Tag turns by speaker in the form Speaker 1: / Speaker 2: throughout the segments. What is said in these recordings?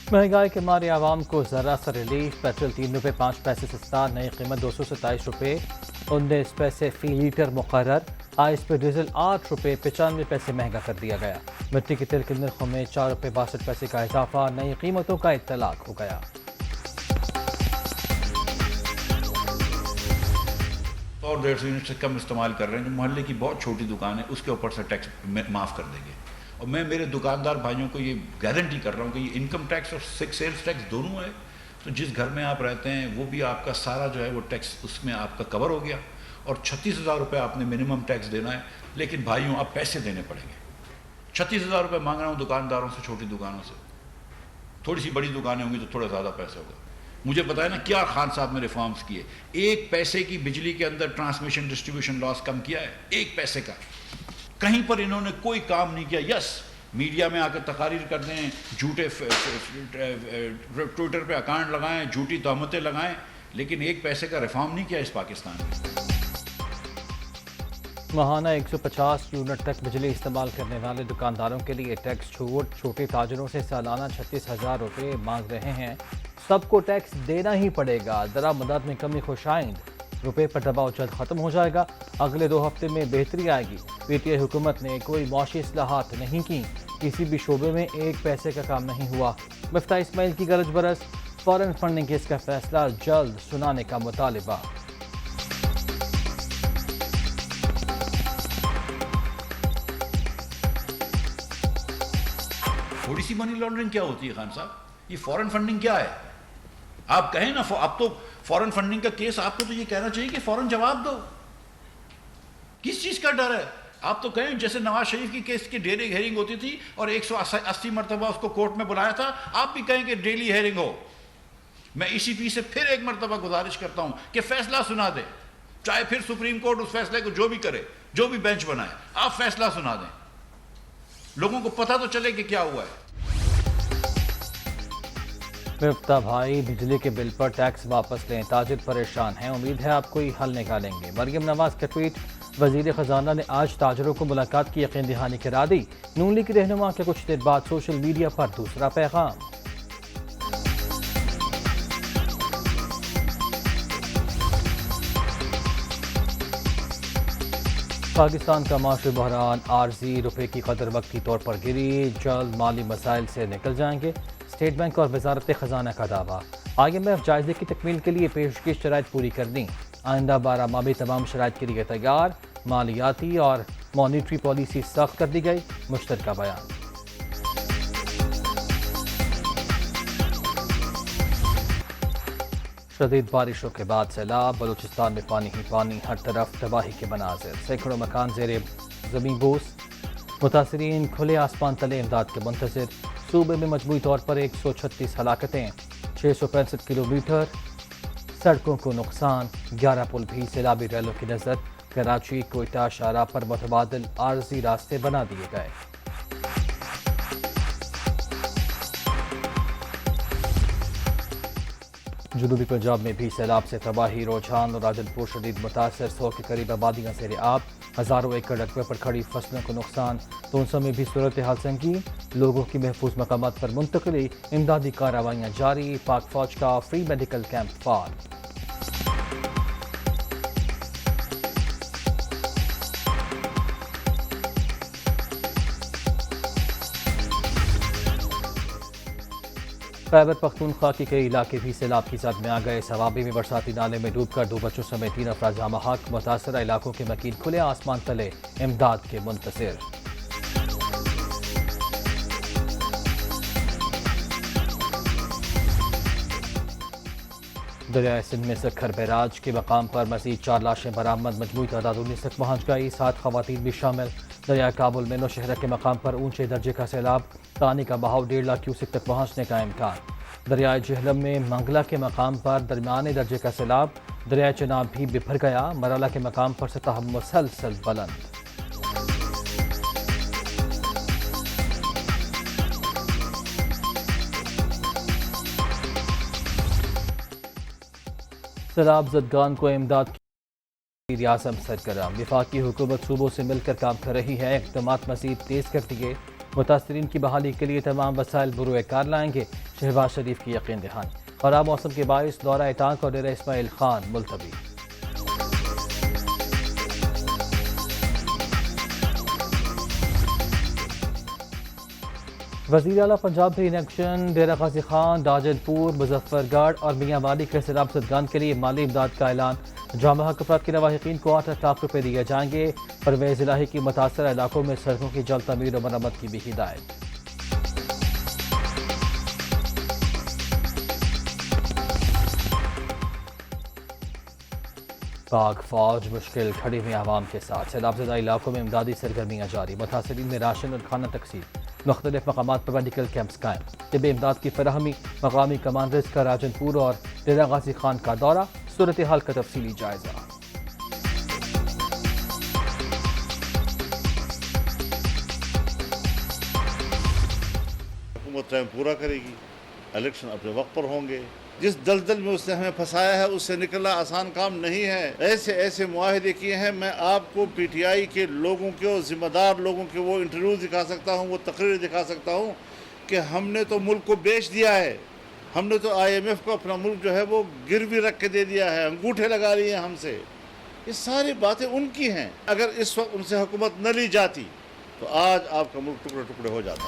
Speaker 1: महंगाई के मारे आवाम को ज़रा सा रिलीफ। पेट्रोल 3 रुपये 5 पैसे सस्ता, नई कीमत 227 रुपये 19 पैसे फ़ी लीटर मुकर्रर। आइस पे डीजल 8 रुपये 95 पैसे महंगा कर दिया गया। मिट्टी के तेल के नरखों में 4 रुपये 62 पैसे का इजाफा, नई कीमतों का इत्तलाक हो गया।
Speaker 2: 100-150 यूनिट से कम इस्तेमाल कर रहे हैं। जो मोहल्ले की बहुत छोटी दुकान है उसके ऊपर से टैक्स माफ़ कर देंगे। और मैं मेरे दुकानदार भाइयों को ये गारंटी कर रहा हूँ कि ये इनकम टैक्स और सेल्स टैक्स दोनों है, तो जिस घर में आप रहते हैं वो भी आपका सारा जो है वो टैक्स उसमें आपका कवर हो गया। और 36,000 रुपये आपने मिनिमम टैक्स देना है, लेकिन भाइयों आप पैसे देने पड़ेंगे। 36,000 रुपये मांग रहा हूँ दुकानदारों से, छोटी दुकानों से। थोड़ी सी बड़ी दुकानें होंगी तो थोड़ा ज़्यादा पैसा होगा। मुझे बताया ना क्या खान साहब ने रिफॉर्म्स किए। 1 पैसे की बिजली के अंदर ट्रांसमिशन डिस्ट्रीब्यूशन लॉस कम किया है, 1 पैसे का। कहीं पर इन्होंने कोई काम नहीं किया। यस, मीडिया में आकर तकारीर कर दें, झूठे ट्विटर पे अकाउंट लगाएं, झूठी तहमतें लगाएं, लेकिन 1 पैसे का रिफॉर्म नहीं किया इस पाकिस्तान में।
Speaker 1: माहाना 150 यूनिट तक बिजली इस्तेमाल करने वाले दुकानदारों के लिए टैक्स छूट। छोटे ताजरों से सालाना 36,000 रुपये मांग रहे हैं। सबको टैक्स देना ही पड़ेगा। दरामदात में कमी खुशाइंद, रुपये पर दबाव जल्द ख़त्म हो जाएगा। अगले 2 हफ्ते में बेहतरी आएगी। पीटीआई हुकूमत ने कोई मौशी इस्लाहात नहीं की, किसी भी शोबे में 1 पैसे का काम नहीं हुआ। मिफ्ता इस्माइल की गरज बरस, फॉरेन फंडिंग केस का फैसला जल्द सुनाने का मुतालिबा।
Speaker 2: थोड़ी सी मनी लॉन्ड्रिंग क्या होती है खान साहब? ये फॉरेन फंडिंग क्या है? आप कहें ना, अब तो फॉरेन फंडिंग का केस आपको तो ये कहना चाहिए कि फौरन जवाब दो। किस चीज का डर है? आप तो कहें जैसे नवाज शरीफ की केस की डेली हेयरिंग होती थी और 180 मरतबा उसको कोर्ट में बुलाया था, आप भी कहें कि डेली हेयरिंग हो। मैं ईसीपी से फिर एक मरतबा गुजारिश करता हूं कि फैसला सुना दे, चाहे फिर सुप्रीम कोर्ट उस फैसले को जो भी करे, जो भी बेंच बनाए, आप फैसला सुना दें, लोगों को पता तो चले कि क्या हुआ है।
Speaker 1: मिफ्ता भाई, बिजली के बिल पर टैक्स वापस लें, ताजिर परेशान हैं, उम्मीद है आप कोई हल निकालेंगे। मरियम नवाज का ट्वीट, वजीर खजाना ने आज ताजरों को मुलाकात की यकीन दहानी करा दी। नून लीग के रहनुमा के कुछ देर बाद सोशल मीडिया पर दूसरा पैगाम। पाकिस्तान का माशी बहरान आर्जी, रुपये की कदर वक्ती तौर पर गिरी, जल्द माली मसाइल से निकल जाएंगे। स्टेट बैंक और वजारत खजाना का दावा। IMF जायजे की तकमील के लिए पेशगी शराइत पूरी कर दी। आइंदा 12 माह में तमाम शराइत के लिए तैयार। मालियाती और मॉनिटरी पॉलिसी सख्त कर दी गई, मुश्तरका बयान। शदीद बारिशों के बाद सैलाब, बलूचिस्तान में पानी ही पानी, हर तरफ तबाही के मनाजिर, सैकड़ों मकान ज़ेरे ज़मीन बोस। मुतासरीन खुले आसमान तले इमदाद के मुंतज़िर। सूबे में मजमूई तौर पर 136 हलाकतें, 665 किलोमीटर सड़कों को नुकसान, 11 पुल भी सैलाबी रैलों की नज़र। कराची कोयटा शाहराह पर मुतबादिल आर्जी रास्ते बना दिए गए। जनूबी पंजाब में भी सैलाब से तबाही, रोजान और राजनपुर शदीद मुतासर, 100 के करीब आबादियाँ ज़ेरे आब, हज़ारों एकड़ रकबे पर खड़ी फसलों को नुकसान। तोनसा में भी सूरत हाल संगीन, लोगों की महफूज मकामात पर मुंतकली, इमदादी कार्रवाइयाँ जारी। पाक फौज का फ्री मेडिकल कैंप फाल। खैबर पख्तूनख्वा के कई इलाके भी सैलाब की जद में आ गए। सवाबी में बरसाती नाले में डूबकर 2 बच्चों समेत 3 अफराद जामा हक। मुतासरा इलाकों के मकीन खुले आसमान तले इमदाद के मुंतज़िर। दरियाए सिंध में सखर बैराज के मकाम पर मजीद 4 लाशें बरामद, मजमूई तादाद 19 तक पहुँच गई, 7 खवातीन भी शामिल। दरिया काबुल में नौशहरा के मकाम पर ऊंचे दर्जे का सैलाब, पानी का बहाव 1.5 लाख क्यूसेक तक पहुँचने का इम्कान। दरियाए जेहलम में मंगला के मकाम पर दरमियाने दर्जे का सैलाब, दरियाए चनाब भी बिफर गया, मराला के मकाम पर सतह मुसलसल बुलंद। सैलाब ज़दगान को इमदाद की रियासत सरगर्म। वफाकी हुकूमत सूबों से मिलकर काम कर रही है, इक़दामात मज़ीद तेज़ कर दिए। متاثرین کی بحالی کے لیے تمام وسائل بروئے کار لائیں گے، شہباز شریف کی یقین دہانی۔ خراب موسم کے باعث دورہ ٹانک اور ڈیرہ اسماعیل خان ملتوی۔ وزیر اعلیٰ پنجاب بھی ان ایکشن ڈیرہ غازی خان، ڈاجن پور، مظفر گڑھ اور میاں والی کے سیلاب زدگان کے لیے مالی امداد کا اعلان۔ جامع حق افراد کے لواحقین کو 8 لاکھ روپے دیے جائیں گے۔ پرویز الہی کی متاثرہ علاقوں میں سڑکوں کی جلد تعمیر و مرمت کی بھی ہدایت۔ پاک فوج مشکل کھڑی ہوئی عوام کے ساتھ، سیلاب زدہ علاقوں میں امدادی سرگرمیاں جاری، متاثرین میں راشن اور کھانا تقسیم، مختلف مقامات پر میڈیکل کیمپس قائم، طبی امداد کی فراہمی، مقامی کمانڈرز کا راجن پور اور ڈیرہ غازی خان کا دورہ، صورتحال کا تفصیلی جائزہ۔
Speaker 3: حکومت ٹائم پورا کرے گی، الیکشن اپنے وقت پر ہوں گے۔ جس دلدل میں اس نے ہمیں پھنسایا ہے اس سے نکلنا آسان کام نہیں ہے۔ ایسے معاہدے کیے ہیں، میں آپ کو پی ٹی آئی کے لوگوں کے اور ذمہ دار لوگوں کے وہ انٹرویو دکھا سکتا ہوں، وہ تقریر دکھا سکتا ہوں کہ ہم نے تو ملک کو بیچ دیا ہے، ہم نے تو آئی ایم ایف کو اپنا ملک جو ہے وہ گروی رکھ کے دے دیا ہے، انگوٹھے لگا لیے ہیں ہم سے۔ یہ ساری باتیں ان کی ہیں۔ اگر اس وقت ان سے حکومت نہ لی جاتی تو آج آپ کا ملک ٹکڑے ٹکڑے ہو جاتا۔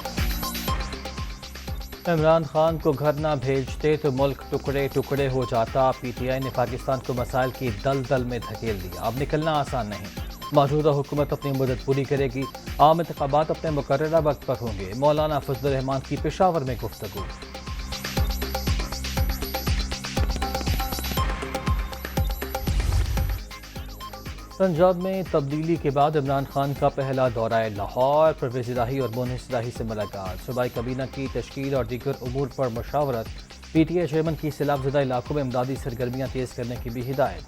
Speaker 1: عمران خان کو گھر نہ بھیجتے تو ملک ٹکڑے ٹکڑے ہو جاتا۔ پی ٹی آئی نے پاکستان کو مسائل کی دلدل میں دھکیل دیا، اب نکلنا آسان نہیں۔ موجودہ حکومت اپنی مدت پوری کرے گی، عام انتخابات اپنے مقررہ وقت پر ہوں گے۔ مولانا فضل الرحمان کی پشاور میں گفتگو۔ پنجاب میں تبدیلی کے بعد عمران خان کا پہلا دورہ لاہور، پرویز الہی اور مونس الہی سے ملاقات، صوبائی کابینہ کی تشکیل اور دیگر امور پر مشاورت۔ پی ٹی آئی چیئرمین کی سیلاب زدہ علاقوں میں امدادی سرگرمیاں تیز کرنے کی بھی ہدایت۔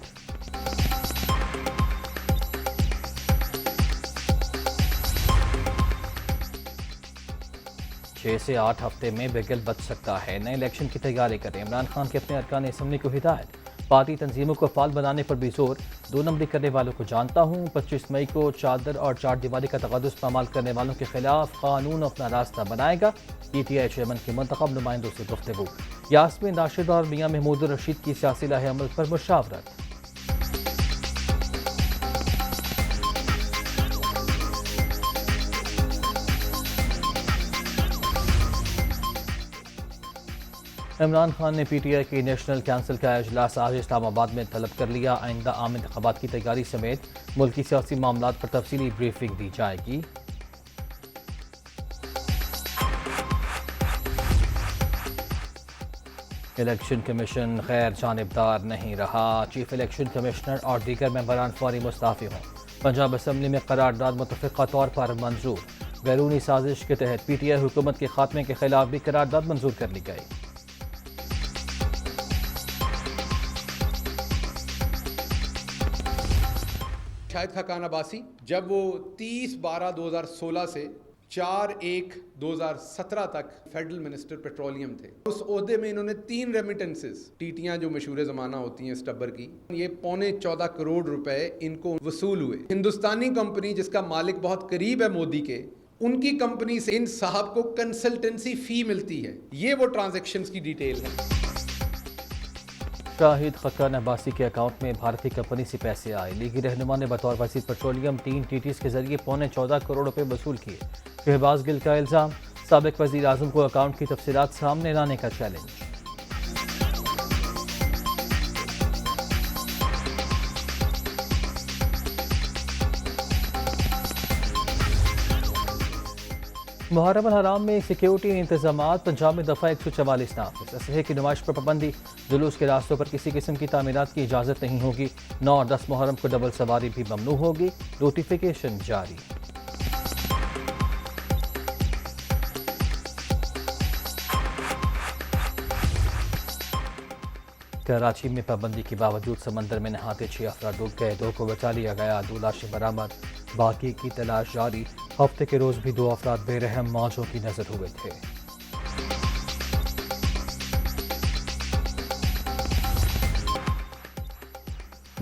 Speaker 1: 6 سے 8 ہفتے میں بگل بچ سکتا ہے، نئے الیکشن کی تیاری کریں۔ عمران خان کے اپنے ارکان اسمبلی کو ہدایت، پارٹی تنظیموں کو فعال بنانے پر بھی زور۔ 2 نمبری کرنے والوں کو جانتا ہوں، 25 مئی کو چادر اور چار دیواری کا تقدس پامال کرنے والوں کے خلاف قانون اپنا راستہ بنائے گا۔ پی ٹی آئی چیئرمین کے منتخب نمائندوں سے گفتگو، یاسمین راشد اور میاں محمود الرشید کی سیاسی لاہ عمل پر مشاورت۔ عمران خان نے پی ٹی آئی کی نیشنل کونسل کا اجلاس آج اسلام آباد میں طلب کر لیا۔ آئندہ عام انتخابات کی تیاری سمیت ملکی سیاسی معاملات پر تفصیلی بریفنگ دی جائے گی۔ الیکشن کمیشن غیر جانبدار نہیں رہا، چیف الیکشن کمشنر اور دیگر ممبران فوری مستعفی ہوں۔ پنجاب اسمبلی میں قرارداد متفقہ طور پر منظور، بیرونی سازش کے تحت پی ٹی آئی حکومت کے خاتمے کے خلاف بھی قرارداد منظور کر لی گئی۔
Speaker 4: شاہد خاقان عباسی جب وہ 30/12/2016 سے 4/1/2017 تک فیڈرل منسٹر پیٹرولیم تھے، اس عہدے میں انہوں نے 3 ریمیٹنسز، ٹیٹیاں جو مشہور زمانہ ہوتی ہیں اسٹبر کی، یہ 14.25 کروڑ روپے ان کو وصول ہوئے۔ ہندوستانی کمپنی جس کا مالک بہت قریب ہے مودی کے، ان کی کمپنی سے ان صاحب کو کنسلٹنسی فی ملتی ہے۔ یہ وہ ٹرانزیکشنز کی ڈیٹیل ہے۔
Speaker 1: شاہد خاقان عباسی کے اکاؤنٹ میں بھارتی کمپنی سے پیسے آئے، لیگی رہنما نے بطور وزیر پیٹرولیم 3 ٹی ٹیز کے ذریعے 14.25 کروڑ روپے وصول کیے۔ شہباز گل کا الزام، سابق وزیر اعظم کو اکاؤنٹ کی تفصیلات سامنے لانے کا چیلنج۔ محرم الحرام میں سیکیورٹی انتظامات، پنجاب میں دفعہ 144 نافذ، اسلحے کی نمائش پر پابندی، جلوس کے راستوں پر کسی قسم کی تعمیرات کی اجازت نہیں ہوگی۔ 9 اور 10 محرم کو ڈبل سواری بھی ممنوع ہوگی، نوٹیفیکیشن جاری۔ کراچی میں پابندی کے باوجود سمندر میں نہاتے 6 افراد ڈوب گئے، 2 کو بچا لیا گیا، 2 لاشیں برآمد، باقی کی تلاش جاری۔ ہفتے کے روز بھی 2 افراد بے رحم موجوں کی نظر ہوئے تھے۔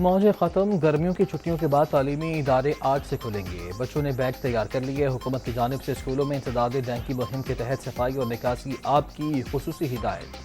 Speaker 1: موجیں ختم، گرمیوں کی چھٹیوں کے بعد تعلیمی ادارے آج سے کھلیں گے۔ بچوں نے بیگ تیار کر لیے۔ حکومت کی جانب سے اسکولوں میں انسداد ڈینگی مہم کے تحت صفائی اور نکاسی آب کی خصوصی ہدایت۔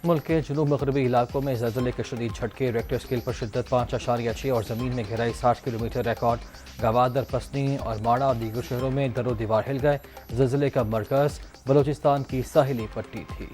Speaker 1: ملک کے جنوب مغربی علاقوں میں زلزلے کے شدید جھٹکے، ریکٹر اسکیل پر شدت 5.6 اور زمین میں گہرائی 60 کلومیٹر ریکارڈ۔ گوادر، پسنی اور ماڑا اور دیگر شہروں میں در و دیوار ہل گئے۔ زلزلے کا مرکز بلوچستان کی ساحلی پٹی تھی۔